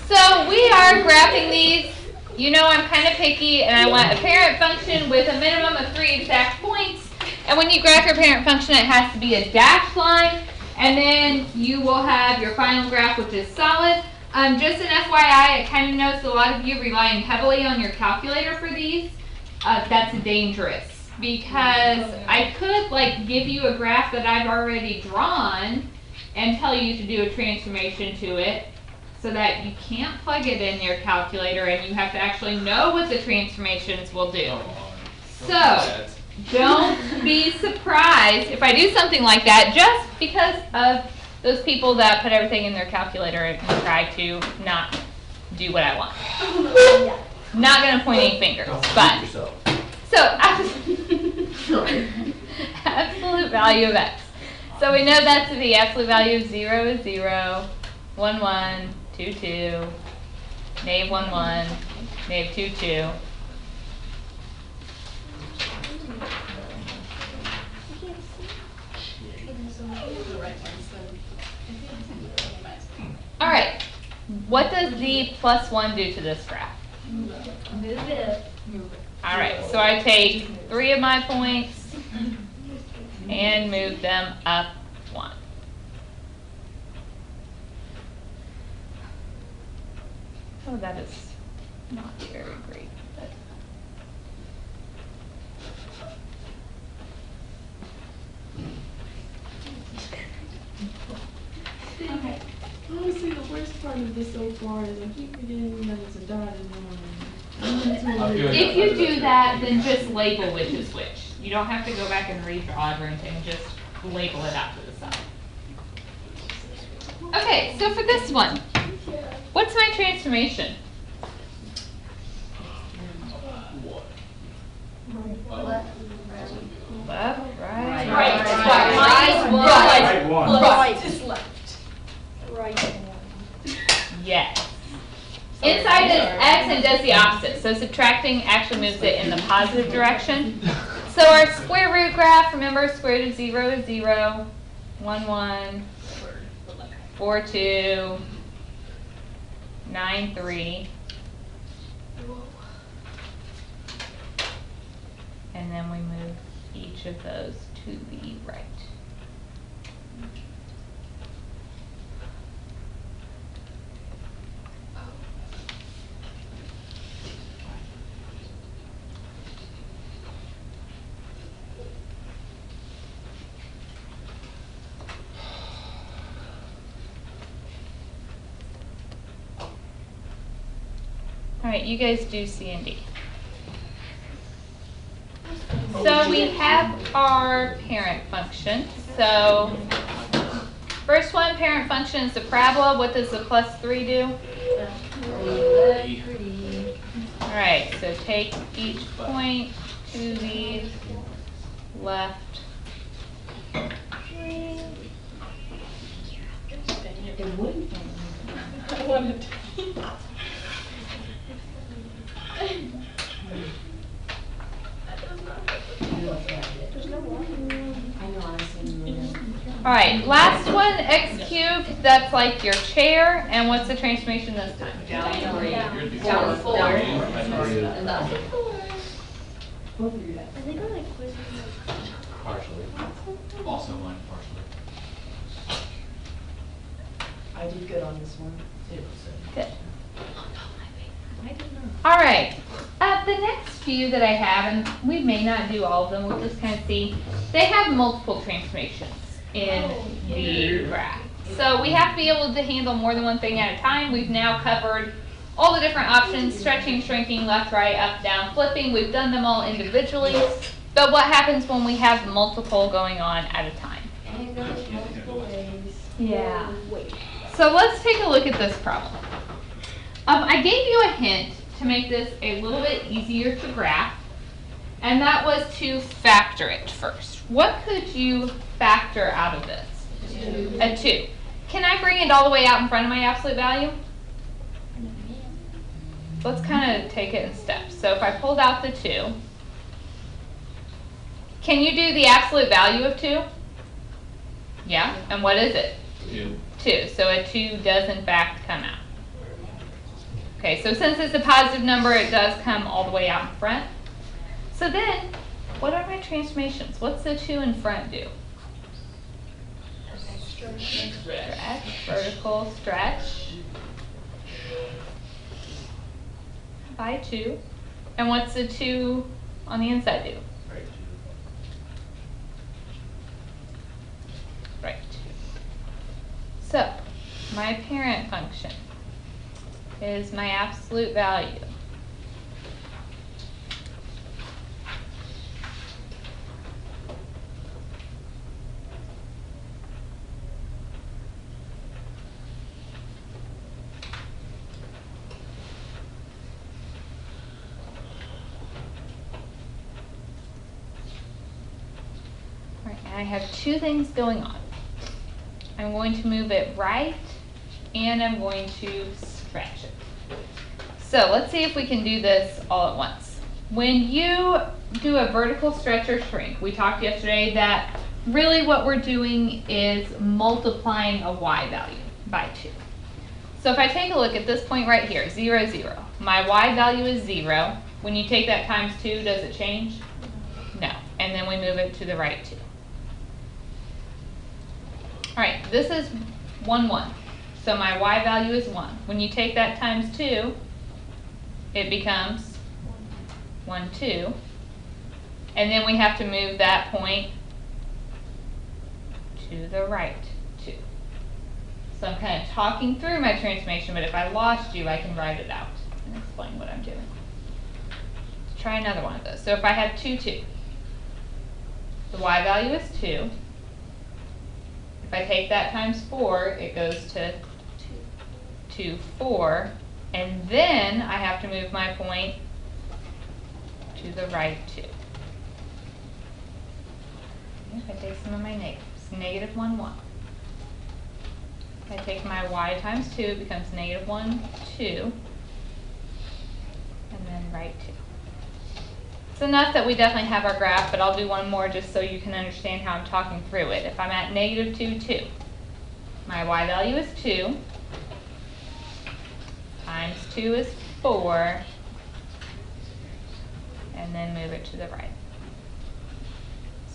So we are graphing these. You know I'm kind of picky, and I want a parent function with a minimum of 3 exact points. And when you graph your parent function, it has to be a dashed line, and then you will have your final graph, which is solid. Just an FYI, I kind of noticed a lot of you relying heavily on your calculator for these. That's dangerous, because I could give you a graph that I've already drawn and tell you to do a transformation to it, so that you can't plug it in your calculator and you have to actually know what the transformations will do. So don't be surprised if I do something like that, just because of those people that put everything in their calculator and try to not do what I want. Not going to point any fingers, but so absolute value of x. So we know that's the absolute value of 0 is 0, 1, 1, 2, 2, negative 1, 1, negative 2, 2. All right, what does the plus 1 do to this graph? Move it. All right, so I take 3 of my points and move them up 1. Oh, that is not very great. But okay. Honestly, the worst part of this so far is I keep forgetting that it's a dotted line. if you do that, then just label which is which. You don't have to go back and redraw it or anything. Just label it out to the side. Okay, so for this one, what's my transformation? Left, right, Right. Yes. Inside is x and does the opposite. So subtracting actually moves it in the positive direction. So our square root graph, remember, square root of 0 is 0, 1, 1, 4, 2, 9, 3. And then we move each of those to the right. All right, you guys do C and D. So we have our parent function. So first one, parent function is the parabola. What does the plus 3 do? All right, so take each point to the left. All right, last one, x cubed, that's like your chair. And what's the transformation this time? Down 4. Partially. Also mine, partially. I did good on this one. Good. All right, the next few that I have, and we may not do all of them, we'll just kind of see, they have multiple transformations in the graph. So we have to be able to handle more than one thing at a time. We've now covered all the different options, stretching, shrinking, left, right, up, down, flipping. We've done them all individually. But what happens when we have multiple going on at a time? Yeah. So let's take a look at this problem. I gave you a hint to make this a little bit easier to graph, and that was to factor it first. What could you factor out of this? 2. A 2. Can I bring it all the way out in front of my absolute value? Let's kind of take it in steps. So if I pulled out the 2, can you do the absolute value of 2? Yeah, and what is it? 2. 2. So a 2 does in fact come out. Okay, so since it's a positive number, it does come all the way out in front. So then, what are my transformations? What's the 2 in front do? Stretch, vertical stretch by 2. And what's the 2 on the inside do? Right 2. So, my parent function is my absolute value. All right, I have 2 things going on. I'm going to move it right, and I'm going to stretch it. So let's see if we can do this all at once. When you do a vertical stretch or shrink, we talked yesterday that really what we're doing is multiplying a y value by 2. So if I take a look at this point right here, 0, 0, my y value is 0. When you take that times 2, does it change? No. And then we move it to the right 2. All right, this is 1, 1. So my y value is 1. When you take that times 2, it becomes 1, 2. And then we have to move that point to the right 2. So I'm kind of talking through my transformation, but if I lost you, I can write it out and explain what I'm doing. Let's try another one of those. So if I have 2, 2, the y value is 2. If I take that times 4, it goes to 2, 4. And then I have to move my point to the right 2. If I take some of my negatives, negative 1, 1. If I take my y times 2, it becomes negative 1, 2. And then right 2. It's enough that we definitely have our graph, but I'll do one more just so you can understand how I'm talking through it. If I'm at negative 2, 2, my y value is 2, times 2 is 4, and then move it to the right.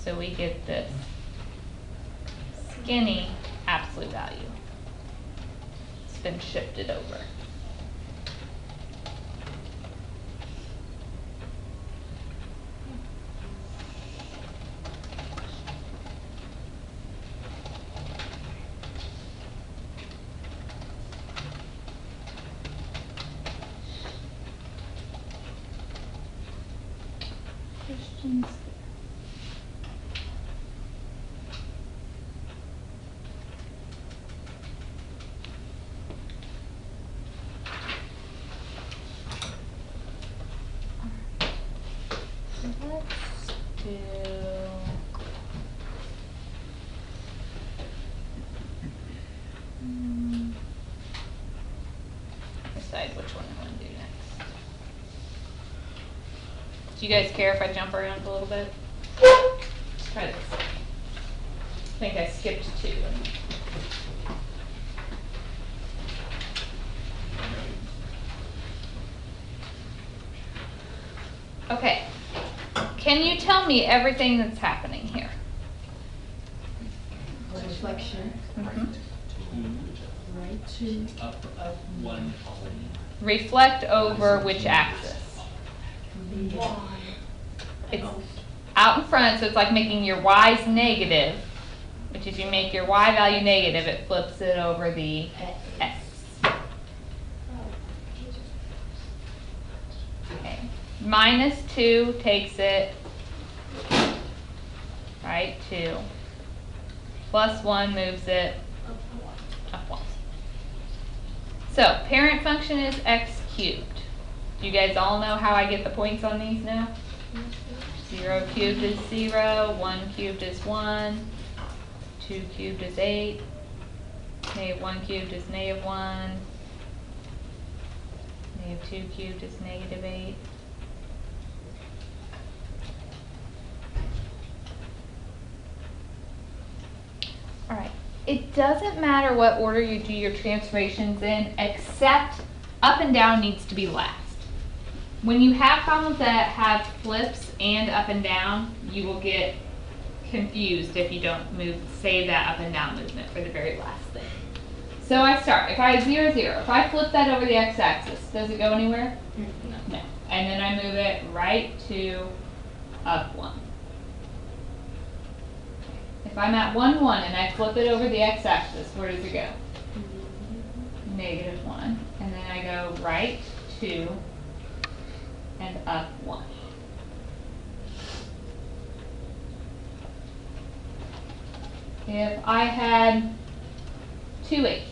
So we get this skinny absolute value. It's been shifted over. Questions? Let's do decide which one I want to do next. Do you guys care if I jump around a little bit? Let's try this. I think I skipped 2. Okay. Can you tell me everything that's happening here? Reflection. Right 2. Up 1 column. Reflect over which axis? It's out in front, so it's like making your y's negative, which if you make your y value negative, it flips it over the x. Okay. Minus 2 takes it, right, 2. Plus 1 moves it up 1. So, parent function is x cubed. Do you guys all know how I get the points on these now? 0 cubed is 0, 1 cubed is 1, 2 cubed is 8, negative 1 cubed is negative 1, negative 2 cubed is negative 8. Alright, it doesn't matter what order you do your transformations in, except up and down needs to be last. When you have problems that have flips and up and down, you will get confused if you don't save that up and down movement for the very last thing. So I start, if I have 0, 0, if I flip that over the x-axis, does it go anywhere? No. And then I move it right, 2, up, 1. If I'm at 1, 1 and I flip it over the x-axis, where does it go? -1. And then I go right, 2, and up, 1. If I had 2/8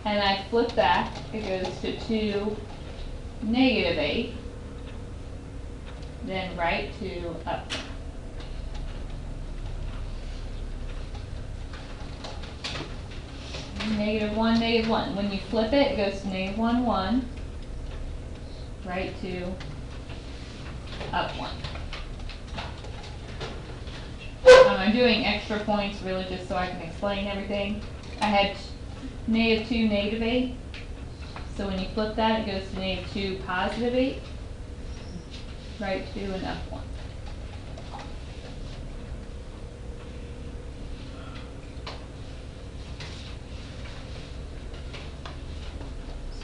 and I flip that, it goes to 2, -8, then right, 2, up. -1, -1. When you flip it, it goes to -1, 1, right, 2, up, 1. I'm doing extra points really just so I can explain everything. I had -2, -8. So when you flip that, it goes to -2, +8, right, 2, and up, 1.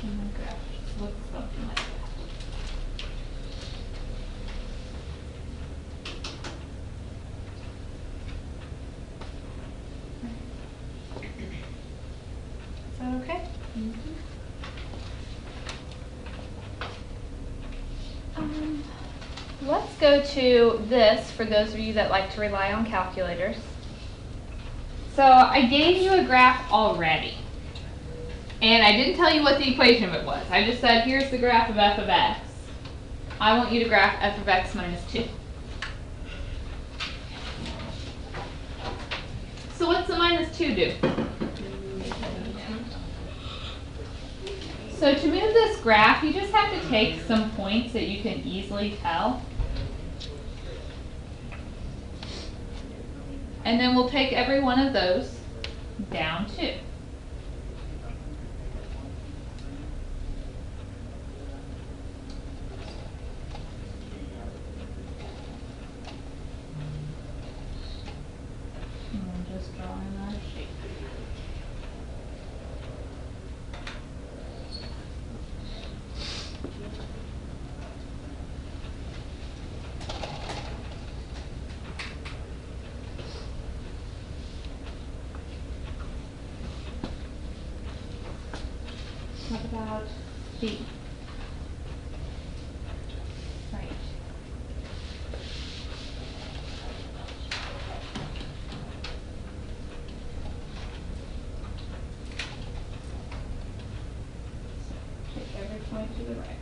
So my graph looks something like that. Is that okay? Let's go to this for those of you that like to rely on calculators. So I gave you a graph already. And I didn't tell you what the equation of it was. I just said, here's the graph of f of x. I want you to graph f of x minus 2. So what's the minus 2 do? So to move this graph, you just have to take some points that you can easily tell. And then we'll take every one of those down 2. And I'm just drawing our shape. What about B? Right. Take every point to the right.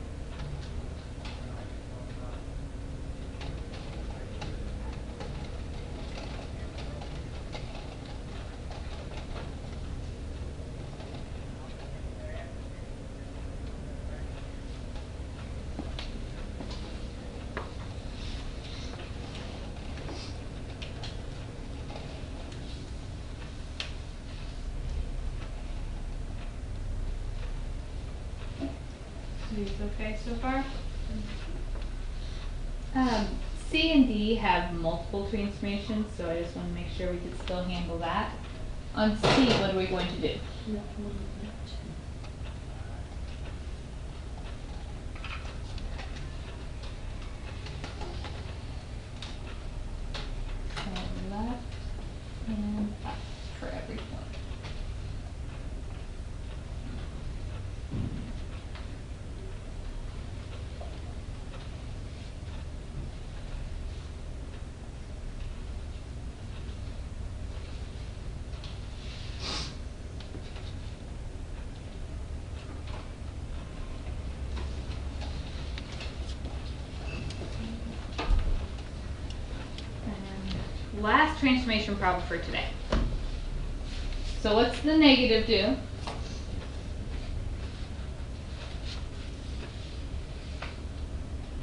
These okay so far? C and D have multiple transformations, so I just want to make sure we can still handle that. On C, what are we going to do? So left and up for every point. Last transformation problem for today. So what's the negative do?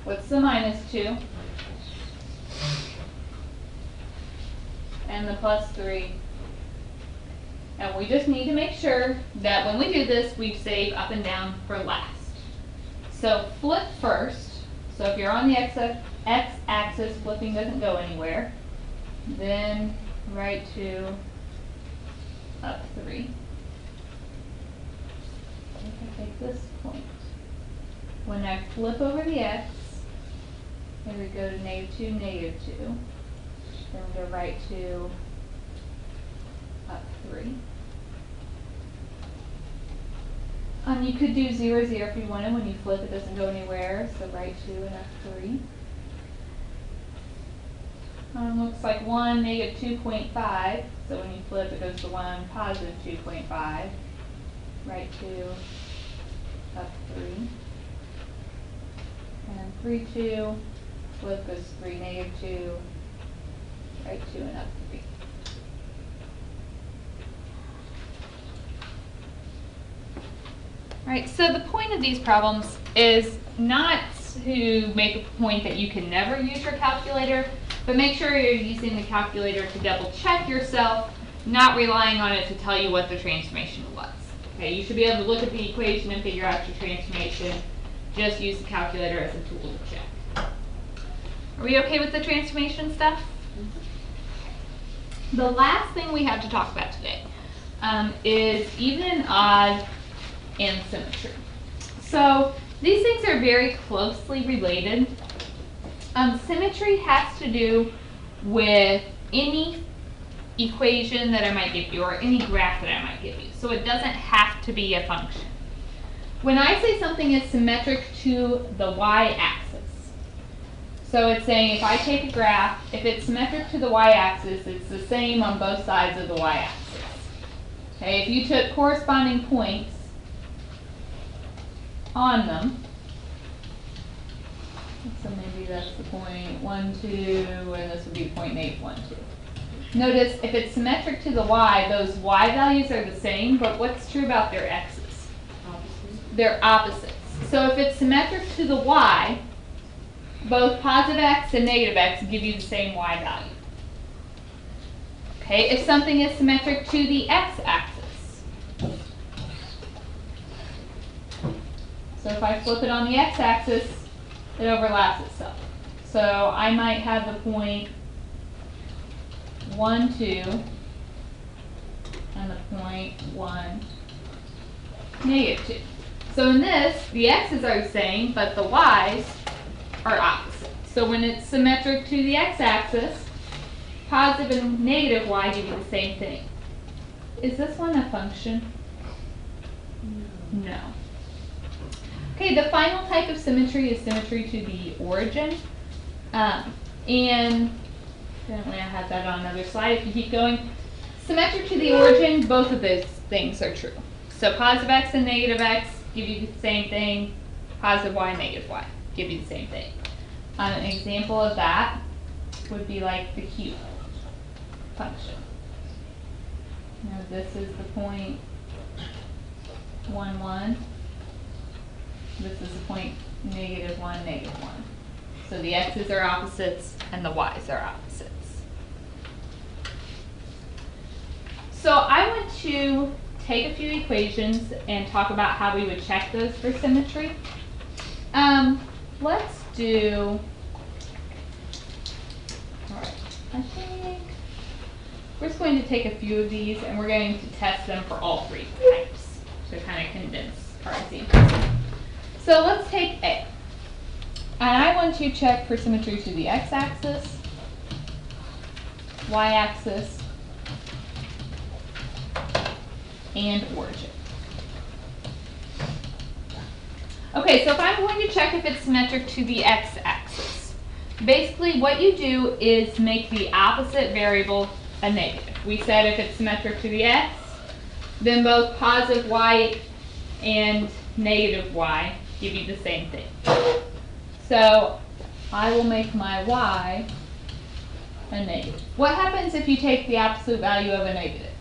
What's the minus 2? And the plus 3? And we just need to make sure that when we do this, we save up and down for last. So flip first. So if you're on the x-axis, flipping doesn't go anywhere. Then right to up 3. If I take this point. When I flip over the x, here we go to -2, -2. Then we go right to up 3. You could do 0, 0 if you wanted. When you flip, it doesn't go anywhere. So right 2 and up 3. Looks like 1, -2.5. So when you flip, it goes to 1, +2.5. Right 2, up 3. And 3, 2. Flip goes 3, -2. Right 2 and up 3. Right, so the point of these problems is not to make a point that you can never use your calculator, but make sure you're using the calculator to double check yourself, not relying on it to tell you what the transformation was. Okay, you should be able to look at the equation and figure out your transformation. Just use the calculator as a tool to check. Are we okay with the transformation stuff? The last thing we have to talk about today is even and odd and symmetry. So these things are very closely related. Symmetry has to do with any equation that I might give you or any graph that I might give you. So it doesn't have to be a function. When I say something is symmetric to the y-axis, so it's saying if I take a graph, if it's symmetric to the y-axis, it's the same on both sides of the y-axis. Okay, if you took corresponding points on them, so maybe that's the point 1, 2, and this would be point 8, 1, 2. Notice if it's symmetric to the y, those y values are the same, but what's true about their x's? They're opposites. So if it's symmetric to the y, both positive x and negative x give you the same y value. Okay, if something is symmetric to the x-axis, so if I flip it on the x-axis, it overlaps itself. So I might have the point 1, 2, and the point 1, -2. So in this, the x's are the same, but the y's are opposite. So when it's symmetric to the x-axis, positive and negative y give you the same thing. Is this one a function? No. Okay, the final type of symmetry is symmetry to the origin. And apparently I had that on another slide. If you keep going, symmetric to the origin, both of those things are true. So positive x and negative x give you the same thing. Positive y and negative y give you the same thing. An example of that would be like the cube function. Now this is the point 1, 1. This is the point -1, -1. So the x's are opposites and the y's are opposites. So I want to take a few equations and talk about how we would check those for symmetry. Let's do, all right, I think we're just going to take a few of these and we're going to test them for all 3 types to kind of condense our examples. So let's take A. And I want to check for symmetry to the x-axis, y-axis, and origin. Okay, so if I'm going to check if it's symmetric to the x-axis, basically what you do is make the opposite variable a negative. We said if it's symmetric to the x, then both positive y and negative y give you the same thing. So I will make my y a negative. What happens if you take the absolute value of a negative?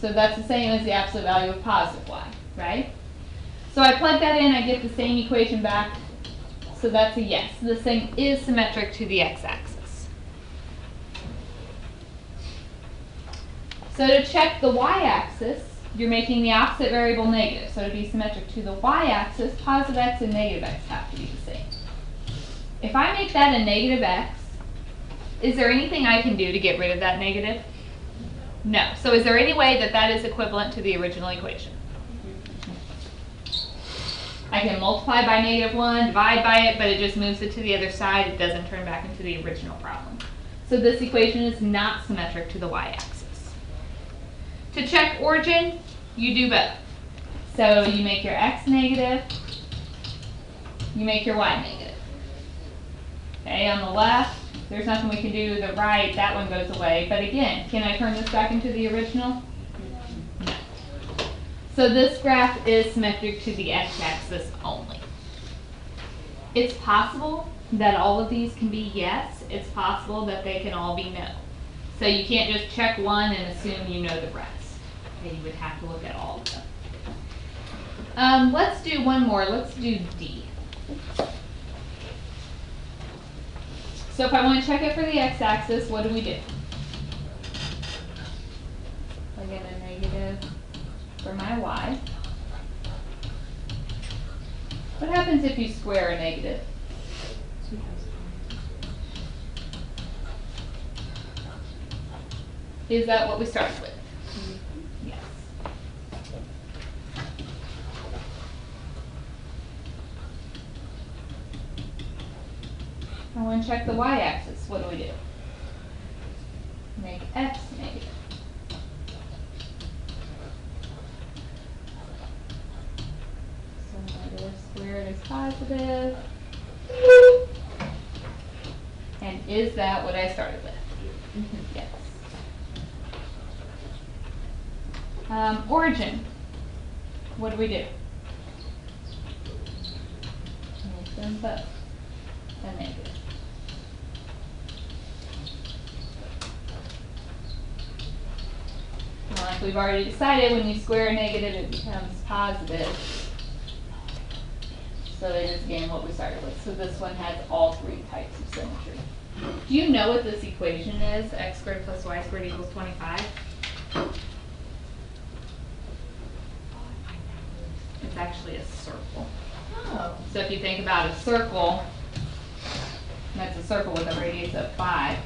So that's the same as the absolute value of positive y, right? So I plug that in, I get the same equation back. So that's a yes. This thing is symmetric to the x-axis. So to check the y-axis, you're making the opposite variable negative. So to be symmetric to the y-axis, positive x and negative x have to be the same. If I make that a negative x, is there anything I can do to get rid of that negative? No. So is there any way that that is equivalent to the original equation? I can multiply by -1, divide by it, but it just moves it to the other side. It doesn't turn back into the original problem. So this equation is not symmetric to the y-axis. To check origin, you do both. So you make your x negative, you make your y negative. Okay, on the left, there's nothing we can do. The right, that one goes away. But again, can I turn this back into the original? No. So this graph is symmetric to the x-axis only. It's possible that all of these can be yes. It's possible that they can all be no. So you can't just check one and assume you know the rest. Okay, you would have to look at all of them. Let's do one more. Let's do D. So if I want to check it for the x-axis, what do we do? I get a negative for my y. What happens if you square a negative? Is that what we started with? Yes. I want to check the y-axis. What do we do? Make x negative. So negative squared is positive. And is that what I started with? Yes. Origin. What do we do? Make them both a negative. Well, like we've already decided, when you square a negative, it becomes positive. So it is again what we started with. So this one has all three types of symmetry. Do you know what this equation is? X squared plus y squared equals 25? It's actually a circle. Oh. So if you think about a circle, that's a circle with a radius of 5.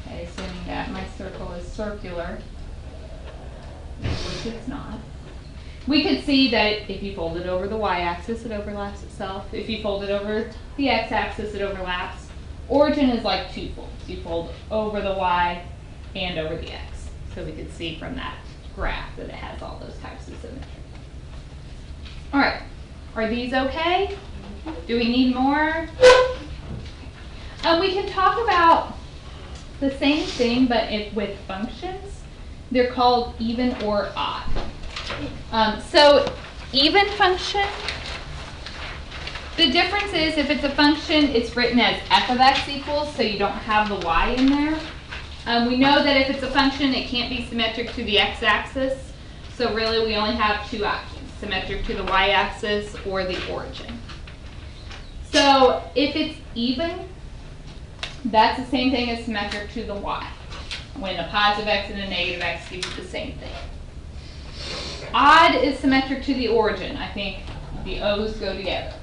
Okay, assuming that my circle is circular, which it's not. We could see that if you fold it over the y-axis, it overlaps itself. If you fold it over the x-axis, it overlaps. Origin is like two folds. You fold over the y and over the x. So we could see from that graph that it has all those types of symmetry. All right, are these okay? Do we need more? We can talk about the same thing, but with functions. They're called even or odd. So even function, the difference is if it's a function, it's written as f of x equals, so you don't have the y in there. We know that if it's a function, it can't be symmetric to the x-axis. So really we only have two options, symmetric to the y-axis or the origin. So if it's even, that's the same thing as symmetric to the y. When a positive x and a negative x gives you the same thing. Odd is symmetric to the origin. I think the O's go together.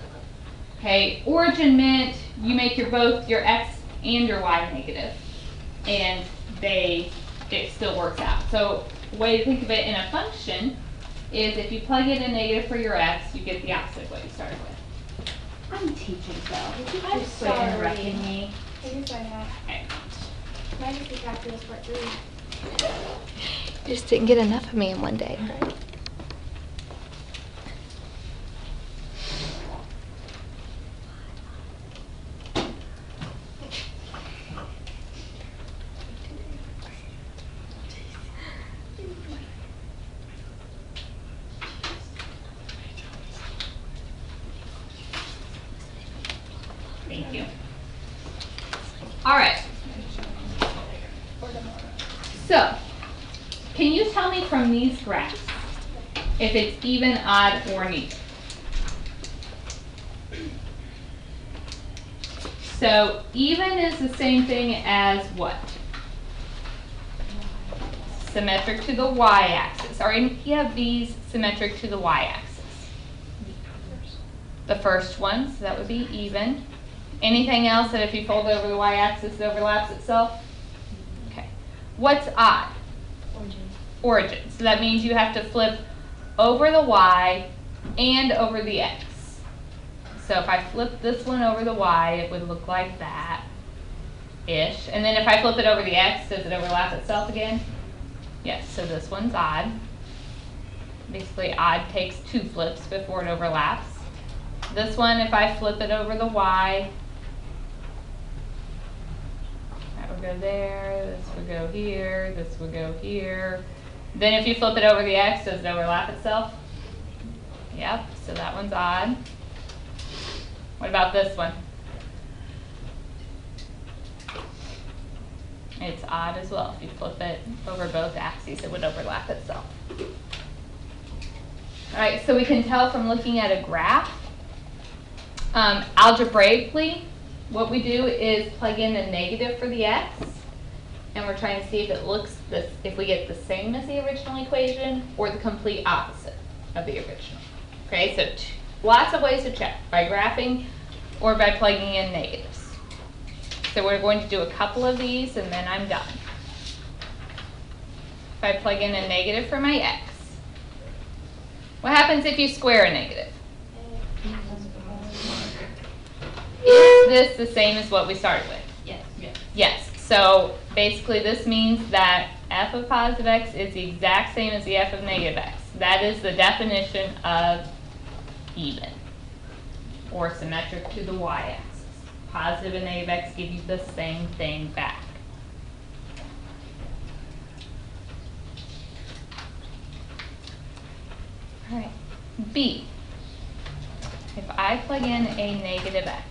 Okay, origin meant you make both your x and your y negative, and it still works out. So the way to think of it in a function is if you plug in a negative for your x, you get the opposite of what you started with. I'm teaching, so I'm just quit sorry. interrupting me. I just went out. Okay. Mine is the calculus part 3. You just didn't get enough of me in one day, right? Thank you. All right. So, can you tell me from these graphs if it's even, odd, or neither? So even is the same thing as what? Symmetric to the y-axis. Are any of these symmetric to the y-axis? The first one, so that would be even. Anything else that if you fold over the y-axis it overlaps itself? Okay. What's odd? Origin. So that means you have to flip over the y and over the x. So if I flip this one over the y, it would look like that, ish. And then if I flip it over the x, does it overlap itself again? Yes, so this one's odd. Basically, odd takes 2 flips before it overlaps. This one, if I flip it over the y, that would go there, this would go here, this would go here. Then if you flip it over the x, does it overlap itself? Yep, so that one's odd. What about this one? It's odd as well. If you flip it over both axes, it would overlap itself. All right, so we can tell from looking at a graph. Algebraically, what we do is plug in a negative for the x, and we're trying to see if it looks if we get the same as the original equation or the complete opposite of the original. Okay, so lots of ways to check, by graphing or by plugging in negatives. So we're going to do a couple of these and then I'm done. If I plug in a negative for my x, what happens if you square a negative? Is this the same as what we started with? Yes. Yes. So basically this means that f of positive x is the exact same as the f of negative x. That is the definition of even, or symmetric to the y-axis. Positive and negative x give you the same thing back. All right, B. If I plug in a negative x,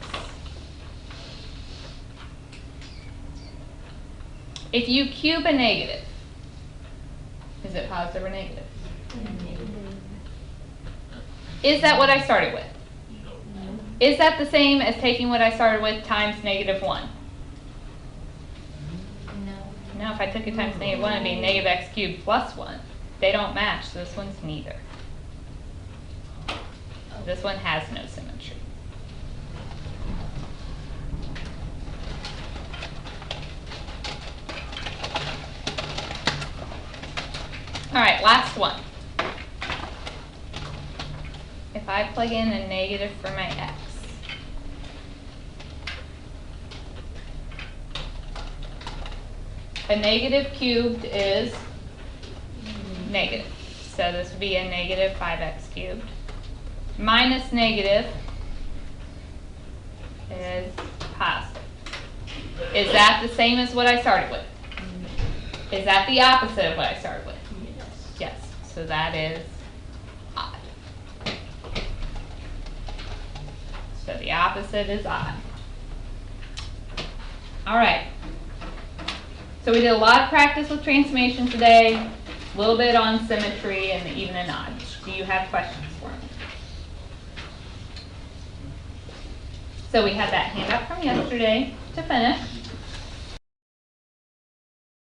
if you cube a negative, is it positive or negative? Is that what I started with? Is that the same as taking what I started with times negative 1? No. No, if I took it times negative 1, it'd be negative x cubed plus 1. They don't match, so this one's neither. This one has no symmetry. All right, last one. If I plug in a negative for my x, a negative cubed is negative. So this would be a negative 5x cubed. Minus negative is positive. Is that the same as what I started with? Is that the opposite of what I started with? Yes. So that is odd. So the opposite is odd. All right. So we did a lot of practice with transformation today, a little bit on symmetry and the even and odd. Do you have questions for me? So we had that handout from yesterday to finish.